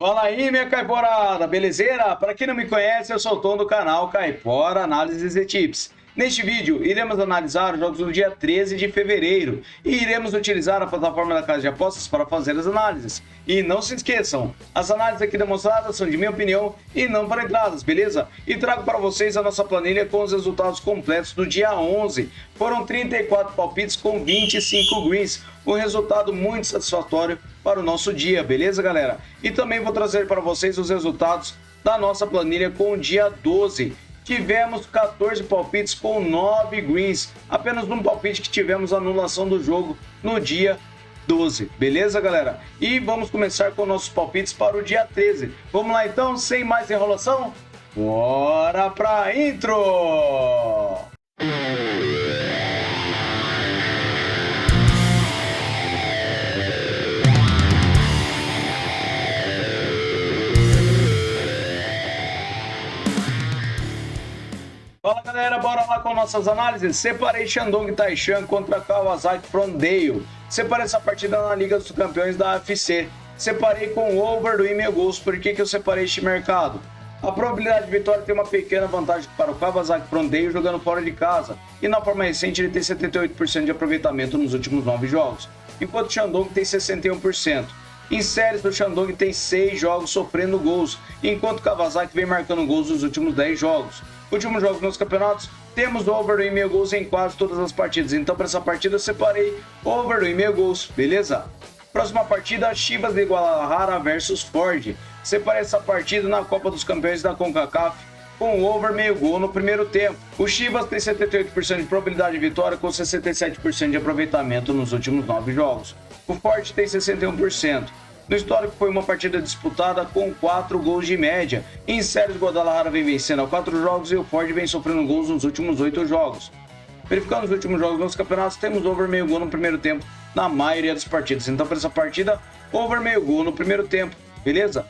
Fala aí, minha caiporada, belezeira? Para quem não me conhece, eu sou o Tom do canal Caipora Análises e Tips. Neste vídeo, iremos analisar os jogos do dia 13 de fevereiro e iremos utilizar a plataforma da Casa de Apostas para fazer as análises. E não se esqueçam, as análises aqui demonstradas são de minha opinião e não para entradas, beleza? E trago para vocês a nossa planilha com os resultados completos do dia 11. Foram 34 palpites com 25 greens, um resultado muito satisfatório para o nosso dia, beleza, galera? E também vou trazer para vocês os resultados da nossa planilha com o dia 12. Tivemos 14 palpites com 9 greens, apenas um palpite que tivemos anulação do jogo no dia 12, beleza, galera? E vamos começar com nossos palpites para o dia 13. Vamos lá então, sem mais enrolação, bora pra intro! Fala galera, bora lá com nossas análises. Separei Shandong Taishan contra Kawasaki Frontale. Separei essa partida na Liga dos Campeões da UFC. Separei com o over do e-mail gols. Por que eu separei este mercado? A probabilidade de vitória tem uma pequena vantagem para o Kawasaki Frontale jogando fora de casa. E na forma recente ele tem 78% de aproveitamento nos últimos 9 jogos. Enquanto o Shandong tem 61%. Em séries do Shandong tem 6 jogos sofrendo gols, enquanto o Kawasaki vem marcando gols nos últimos 10 jogos. Últimos jogos nos campeonatos, temos over do e-mail gols em quase todas as partidas. Então, para essa partida, eu separei over do e-mail gols, beleza? Próxima partida, Chivas de Guadalajara versus Ford. Separei essa partida na Copa dos Campeões da CONCACAF com over meio gol no primeiro tempo. O Chivas tem 78% de probabilidade de vitória com 67% de aproveitamento nos últimos 9 jogos. O Ford tem 61%. No histórico foi uma partida disputada com 4 gols de média. Em séries, o Guadalajara vem vencendo há 4 jogos e o Ford vem sofrendo gols nos últimos 8 jogos. Verificando os últimos jogos nos campeonatos, temos over meio gol no primeiro tempo na maioria das partidas. Então, para essa partida, over meio gol no primeiro tempo, beleza?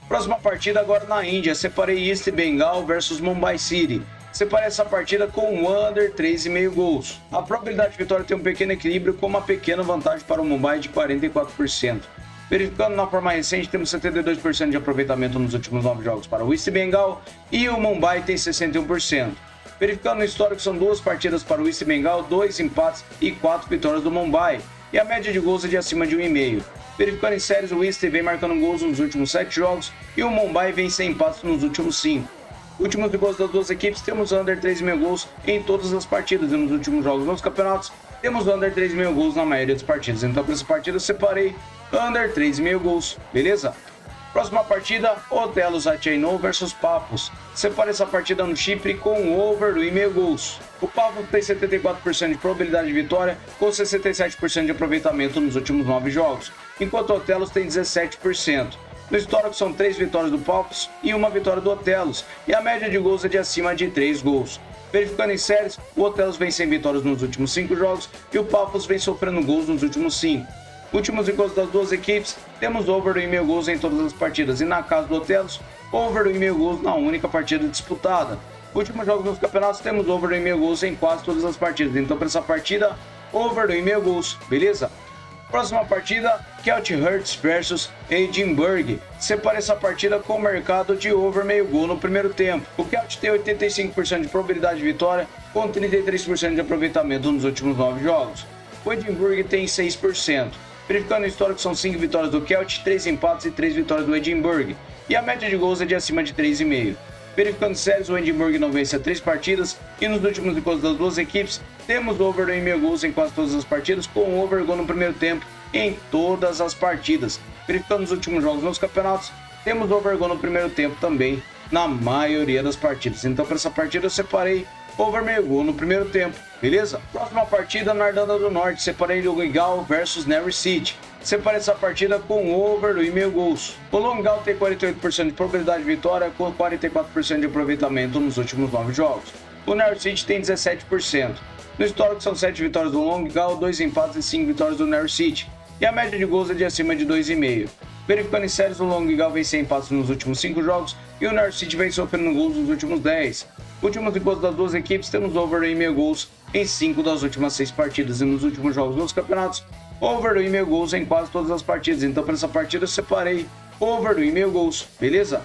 Próxima partida agora na Índia, separei East Bengal versus Mumbai City. Separei essa partida com under 3,5 gols. A probabilidade de vitória tem um pequeno equilíbrio com uma pequena vantagem para o Mumbai de 44%. Verificando na forma recente, temos 72% de aproveitamento nos últimos 9 jogos para o East Bengal e o Mumbai tem 61%. Verificando no histórico, são 2 partidas para o East Bengal, 2 empates e 4 vitórias do Mumbai. E a média de gols é de acima de 1,5. Verificando em séries, o East vem marcando gols nos últimos 7 jogos e o Mumbai vem sem empates nos últimos 5. Últimos gols das duas equipes, temos under 3,5 gols em todas as partidas e nos últimos jogos nos campeonatos, temos under 3,5 gols na maioria das partidas. Então, para essa partida, eu separei under 3,5 gols, beleza? Próxima partida, Otelos Achainou versus Papos. Separei essa partida no Chipre com over do e-mail gols. O Papos tem 74% de probabilidade de vitória, com 67% de aproveitamento nos últimos 9 jogos, enquanto o Otelos tem 17%. No histórico são 3 vitórias do Papos e 1 vitória do Otelos, e a média de gols é de acima de 3 gols. Verificando em séries, o Otelos vem sem vitórias nos últimos 5 jogos e o Papos vem sofrendo gols nos últimos 5. Últimos encontros das duas equipes, temos over do e-mail gols em todas as partidas e na casa do Otelos, over do e-mail gols na única partida disputada. Últimos jogos nos campeonatos, temos over do e-mail gols em quase todas as partidas. Então, para essa partida, over do e-mail gols, beleza? Próxima partida, Celtic Hearts versus Edinburgh. Separei essa partida com o mercado de over meio gol no primeiro tempo. O Celtic tem 85% de probabilidade de vitória, com 33% de aproveitamento nos últimos 9 jogos. O Edinburgh tem 6%. Verificando o histórico, são 5 vitórias do Celtic, 3 empates e 3 vitórias do Edinburgh. E a média de gols é de acima de 3,5. Verificando séries, o Edinburgh não vence há 3 partidas e nos últimos encontros das duas equipes, temos over do e-mail gols em quase todas as partidas, com over gol no primeiro tempo em todas as partidas. Verificando os últimos jogos nos campeonatos, temos over gol no primeiro tempo também na maioria das partidas. Então, para essa partida, eu separei over meio gol no primeiro tempo, beleza? Próxima partida na Irlanda do Norte, separei Longueuil versus Norwich City. Separei essa partida com over do e-mail gols. O Longueuil tem 48% de probabilidade de vitória, com 44% de aproveitamento nos últimos 9 jogos. O Norwich City tem 17%. No histórico são 7 vitórias do Longueuil, 2 empates e 5 vitórias do Norwich City. E a média de gols é de acima de 2,5. Verificando em séries, o Longueuil vem sem empates nos últimos 5 jogos e o Norwich City vem sofrendo gols nos últimos 10. Últimos encontros das duas equipes, temos over do e-mail gols em 5 das últimas 6 partidas e nos últimos jogos nos campeonatos, over do e-mail gols em quase todas as partidas. Então, para essa partida, eu separei over 2,5 gols, beleza?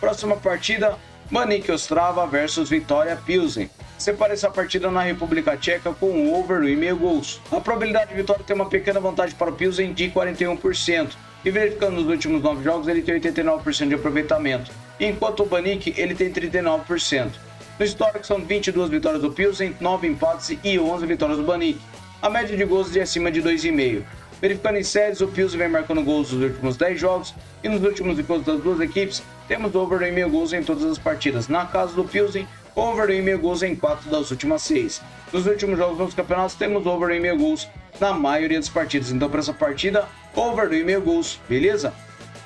Próxima partida, Baník Ostrava versus Vitória Pilsen. Separei essa partida na República Tcheca com over 2,5 gols. A probabilidade de vitória tem uma pequena vantagem para o Pilsen de 41%. E verificando nos últimos 9 jogos, ele tem 89% de aproveitamento, enquanto o Baník ele tem 39%. No histórico são 22 vitórias do Pilsen, 9 empates e 11 vitórias do Baník. A média de gols é de acima de 2,5. Verificando em séries, o Pilsen vem marcando gols nos últimos 10 jogos e nos últimos encontros das duas equipes, temos over 2,5 gols em todas as partidas. Na casa do Pilsen, over 2,5 gols em 4 das últimas 6. Nos últimos jogos dos campeonatos, temos over 2,5 gols na maioria das partidas. Então, para essa partida, over 2,5 gols, beleza?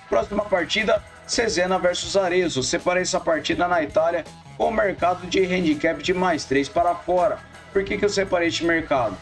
Próxima partida, Cesena versus Arezzo. Separei essa partida na Itália com o mercado de handicap de mais 3 para fora. Por que eu separei este mercado?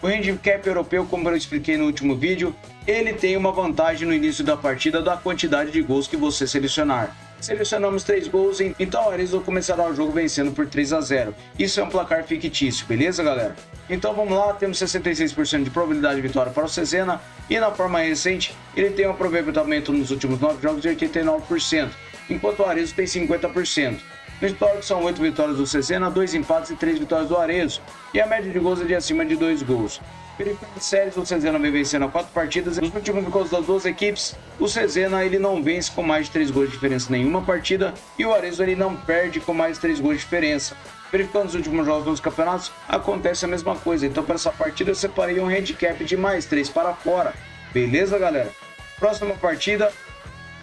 O handicap europeu, como eu expliquei no último vídeo, ele tem uma vantagem no início da partida da quantidade de gols que você selecionar. Selecionamos 3 gols, então o Arezzo começará o jogo vencendo por 3-0. Isso é um placar fictício, beleza, galera? Então vamos lá, temos 66% de probabilidade de vitória para o Cesena e na forma recente ele tem um aproveitamento nos últimos 9 jogos de 89%, enquanto o Arezzo tem 50%. No histórico são 8 vitórias do Cesena, 2 empates e 3 vitórias do Arezzo, e a média de gols é de acima de 2 gols. Verificando em séries, o Cesena vem vencendo a 4 partidas. Nos últimos encontros das duas equipes, o Cesena ele não vence com mais de 3 gols de diferença em nenhuma partida, e o Arezzo ele não perde com mais de 3 gols de diferença. Verificando os últimos jogos dos campeonatos, acontece a mesma coisa. Então para essa partida eu separei um handicap de mais 3 para fora. Beleza, galera? Próxima partida,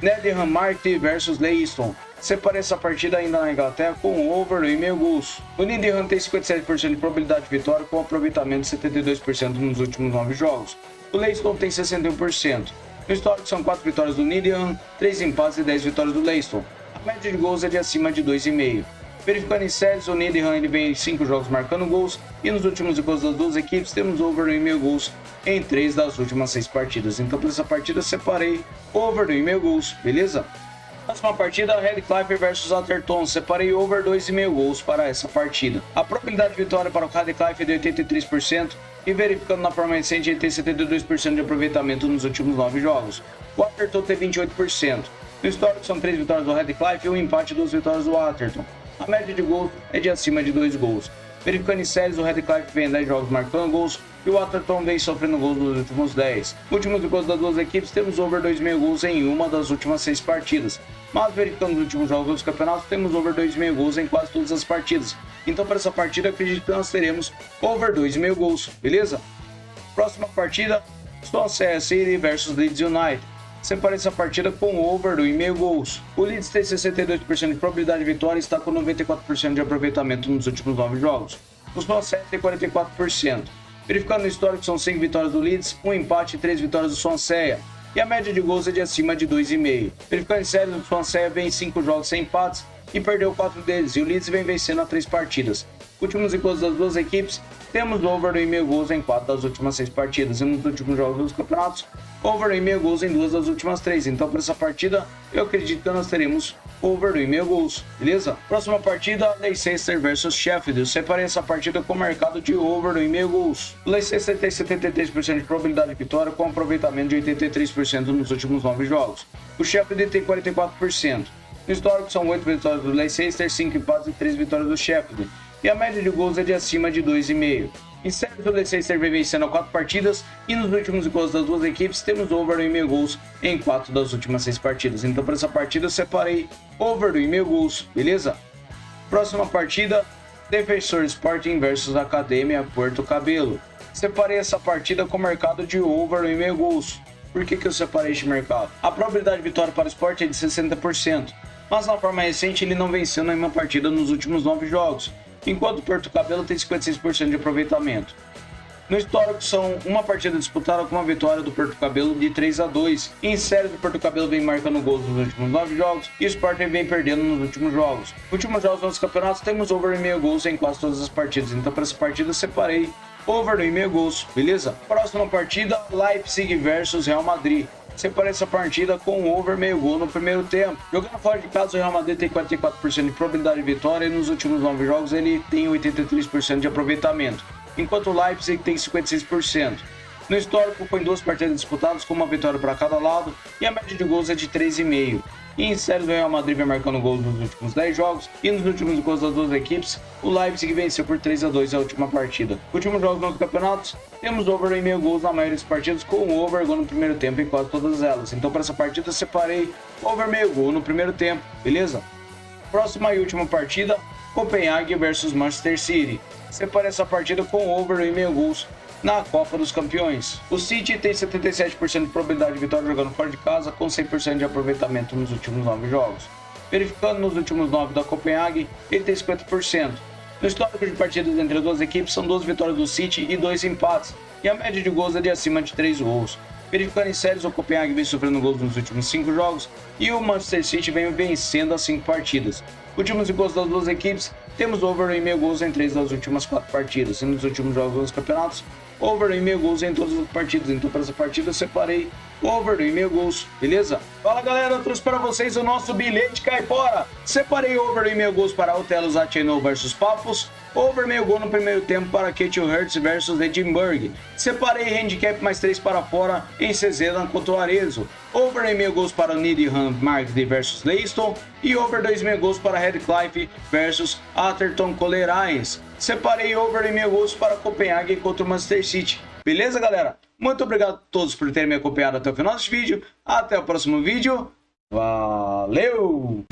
Needham Marty versus Leiston. Separei essa partida ainda na Inglaterra com over 2,5 gols. O Needham tem 57% de probabilidade de vitória com aproveitamento de 72% nos últimos 9 jogos. O Leiston tem 61%. No histórico são 4 vitórias do Needham, 3 empates e 10 vitórias do Leiston. A média de gols é de acima de 2,5. Verificando em séries, o Needham ele vem em 5 jogos marcando gols e nos últimos encontros das duas equipes temos over 2,5 gols em 3 das últimas 6 partidas. Então para essa partida eu separei over 2,5 gols, beleza? Próxima partida, Radcliffe versus Atherton. Separei over 2,5 gols para essa partida. A probabilidade de vitória para o Radcliffe é de 83% e verificando na forma recente ele tem 72% de aproveitamento nos últimos 9 jogos. O Atherton tem 28%. No histórico são 3 vitórias do Radcliffe e um empate e 2 vitórias do Atherton. A média de gols é de acima de 2 gols. Verificando em séries, o Radcliffe vem em 10 jogos marcando gols e o Atherton vem sofrendo gols nos últimos 10. Últimos encontros das duas equipes, temos over 2,5 gols em uma das últimas 6 partidas. Mas verificando os últimos jogos dos campeonatos, temos over 2,5 gols em quase todas as partidas. Então para essa partida, acredito que nós teremos over 2,5 gols, beleza? Próxima partida, Swansea City versus Leeds United. Separei essa partida com over 2,5 gols. O Leeds tem 62% de probabilidade de vitória e está com 94% de aproveitamento nos últimos 9 jogos. O Swansea tem 44%. Verificando no histórico, são 5 vitórias do Leeds, 1 empate e 3 vitórias do Swansea. E a média de gols é de acima de 2,5. Verificando em séries, o Swansea vem em 5 jogos sem empates e perdeu 4 deles, e o Leeds vem vencendo a 3 partidas. Últimos encontros das duas equipes, temos over 2,5 gols em 4 das últimas 6 partidas, e nos últimos jogos dos campeonatos, over 2,5 gols em 2 das últimas 3. Então, para essa partida, eu acredito que nós teremos over 2,5 gols, beleza? Próxima partida, Leicester versus Sheffield. Eu separei essa partida com o mercado de over 2,5 gols. O Leicester tem 73% de probabilidade de vitória com aproveitamento de 83% nos últimos 9 jogos. O Sheffield tem 44%. No histórico são 8 vitórias do Leicester, 5 empates e 3 vitórias do Sheffield. E a média de gols é de acima de 2,5. Em séries, o Leicester vem vencendo 4 partidas e nos últimos encontros das duas equipes temos over 2,5 gols em 4 das últimas 6 partidas. Então para essa partida eu separei over 2,5 gols, beleza? Próxima partida, Defensor Sporting versus Academia Puerto Cabello. Separei essa partida com o mercado de over 2,5 gols. Por que eu separei este mercado? A probabilidade de vitória para o Sport é de 60%, mas na forma recente ele não venceu nenhuma partida nos últimos 9 jogos, enquanto o Puerto Cabello tem 56% de aproveitamento. No histórico são uma partida disputada com uma vitória do Puerto Cabello de 3-2. E em séries, o Puerto Cabello vem marcando gols nos últimos 9 jogos e o Sporting vem perdendo nos últimos jogos. Nos últimos jogos dos campeonatos temos over 2,5 gols em quase todas as partidas, então para essa partida eu separei over 2,5 gols, beleza? Próxima partida, Leipzig versus Real Madrid. Separei essa partida com over meio gol no primeiro tempo. Jogando fora de casa, o Real Madrid tem 44% de probabilidade de vitória e nos últimos 9 jogos ele tem 83% de aproveitamento, enquanto o Leipzig tem 56%. No histórico, foi em 2 partidas disputadas com uma vitória para cada lado e a média de gols é de 3,5. E em séries, o Real Madrid vem marcando gols nos últimos 10 jogos e nos últimos gols das duas equipes, o Leipzig venceu por 3-2 a última partida. Últimos jogos nos campeonatos, temos over 1,5 gols na maioria dos partidos, com over gol no primeiro tempo em quase todas elas. Então para essa partida eu separei over 1,5 gol no primeiro tempo, beleza? Próxima e última partida, Copenhague versus Manchester City. Separei essa partida com over 1,5 gols na Copa dos Campeões. O City tem 77% de probabilidade de vitória jogando fora de casa, com 100% de aproveitamento nos últimos 9 jogos. Verificando nos últimos 9 da Copenhague, ele tem 50%. No histórico de partidas entre as duas equipes, são 12 vitórias do City e 2 empates, e a média de gols é de acima de 3 gols. Verificando em séries, o Copenhague vem sofrendo gols nos últimos 5 jogos e o Manchester City vem vencendo as 5 partidas. Últimos gols das duas equipes, temos over 1,5 gols em 3 das últimas 4 partidas, e nos últimos jogos dos campeonatos, over 1,5 gols em todas as partidas. Então para essa partida eu separei over 1,5 gols, beleza? Fala galera, eu trouxe para vocês o nosso bilhete caipora. Separei over 1,5 gols para Otelo Zacheno versus Papos, over 1,5 gol no primeiro tempo para Ketil Hertz versus Edinburgh. Separei handicap mais 3 para fora em Cesena contra o Arezzo, over 1,5 gols para Needham Magdy versus Leiston e over 2,5 gols para Redcliffe versus Atherton Colerains. Separei over 1,5 gols para Copenhague contra o Manchester City. Beleza, galera? Muito obrigado a todos por terem me acompanhado até o final desse vídeo. Até o próximo vídeo. Valeu!